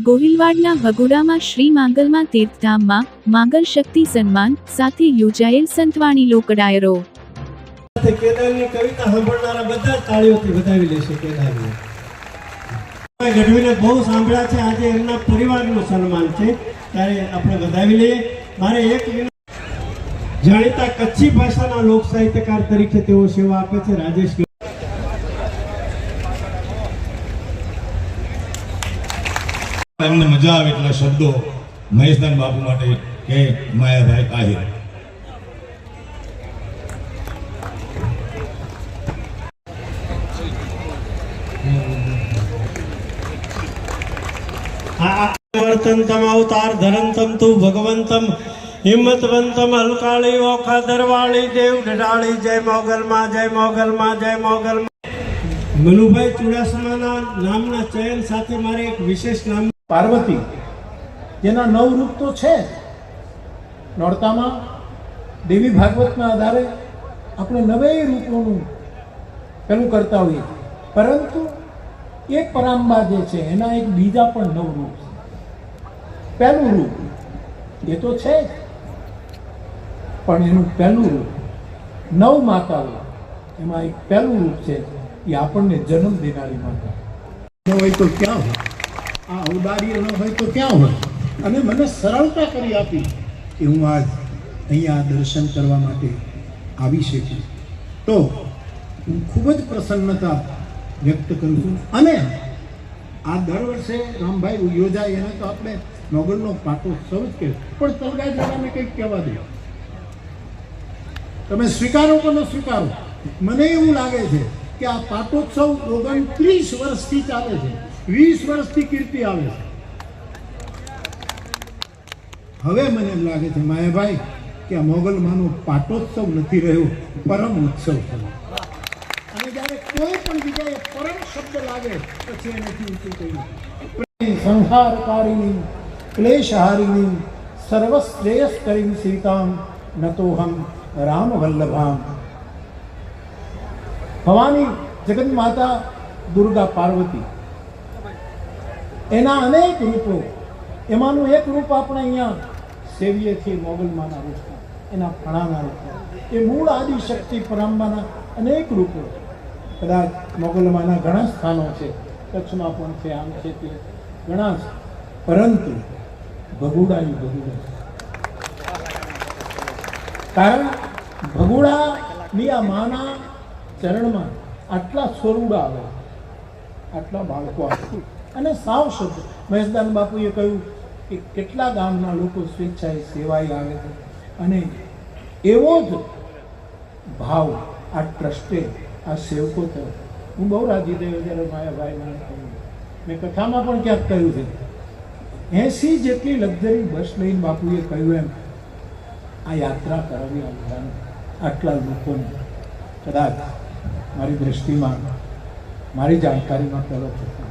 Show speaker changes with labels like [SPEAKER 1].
[SPEAKER 1] ગોહિલવાડના ભગોડામાં શ્રી માંગલમાં તીર્થધામમાં માંગલ શક્તિ સન્માન સાથે યોજાયેલ સંતવાણી લોકડાયરો.
[SPEAKER 2] કેદારની કવિતા સાંભળનારા બધા તાળીઓથી વધાવી લેશે. કેદારની ગઢવીને બહુ સાંભળ્યા છે, આજે એમના પરિવારનું સન્માન છે ત્યારે આપણે વધાવી લઈએ. મારે એક જાણીતા કચ્છી ભાષાના લોક સાહિત્યકાર તરીકે તેઓ સેવા આપે છે રાજેશ.
[SPEAKER 3] એમને મજા આવે એટલા શબ્દો મહેશદાન બાપુ માટે કે માયાભાઈ આહિર.
[SPEAKER 2] વર્તનતમ અવતાર ધરંતમ તું ભગવંતમ હિંમતવંતમ હલકાળી ઓખા દરવાળી દેવ ઢડાળી. જય મોગલમાં, જય મોગલમાં, જય મોગલમાં. મનુભાઈ ચુડાસમાના નામના ચયન સાથે મારે એક વિશેષ નામ
[SPEAKER 4] પાર્વતી, જેના 9 રૂપ તો છે. નોરતામાં દેવી ભાગવતના આધારે આપણે 9 રૂપોનું પેલું કરતા હોઈએ, પરંતુ એક પરાંબા જે છે એના એક બીજા પણ 9 રૂપ છે. પહેલું રૂપ એ તો છે જ, પણ એનું પહેલું રૂપ 9 માતાઓ, એમાં એક પહેલું રૂપ છે એ આપણને જન્મ દેનારી માતા. ન હોય તો ક્યાં હોય, આ ઔદાર્ય ન હોય તો ક્યાં હોય. અને મને સરળતા કરી આપી કે હું આજ અહીંયા દર્શન કરવા માટે આવી શકી, તો હું ખૂબ જ પ્રસન્નતા વ્યક્ત કરું છું. અને આ દર વર્ષે રામભાઈ યોજાય એને તો આપણે મોગલનો પાટોત્સવ જ કહેવાય, પણ તલગાજરાને કંઈક કહેવા દે. તમે સ્વીકારો કે ન સ્વીકારો, મને એવું લાગે છે કે આ પાટોત્સવ 29 વર્ષથી ચાલે છે, 20 વર્ષથી કીર્તિ આવે છે. હવે મને એમ લાગે છે માયાભાઈ કે આ મોગલમાંનો પાટોત્સવ નથી રહ્યો, પરમ ઉત્સવ છે. અને જ્યારે કોઈ પણ જગ્યાએ પરમ શબ્દ લાગે પછી એનાથી ઊંચું કહ્યું સંહારકારિણી ક્લેશહારિણી સર્વશ્રેયસ્કરીમ સીતામ નતોહમ રામ વલ્લભામ. ભવાની જગત માતા દુર્ગા પાર્વતી, એના અનેક રૂપો, એમાંનું એક રૂપ આપણે અહીંયા સેવીએ છીએ મોગલમાના રૂપમાં, એના ફણાના રૂપો. એ મૂળ આદિશક્તિ પરાંબાના અનેક રૂપો. કદાચ મોગલમાના ઘણા સ્થાનો છે, કચ્છમાં પણ છે, આમ છે તે ઘણા છે, પરંતુ ભગુડાની ભગુડા. કારણ ભગુડાની આ માના ચરણમાં આટલા સ્વરૂડા આવે, આટલા બાળકો આવે, અને સાવ શબ્દ મહેશદાન બાપુએ કહ્યું કે કેટલા ગામના લોકો સ્વેચ્છાએ સેવાએ આવે છે. અને એવો જ ભાવ આ ટ્રસ્ટે, આ સેવકો થયો. હું બહુ રાજી થયો જ્યારે માયાભાઈ મને કહ્યું. મેં કથામાં પણ ક્યાંક કહ્યું છે, 80 જેટલી લક્ઝરી બસ લઈને બાપુએ કહ્યું એમ આ યાત્રા કરાવી આટલા લોકોને. કદાચ મારી દ્રષ્ટિમાં, મારી જાણકારીમાં પહેલો પ્રસંગ.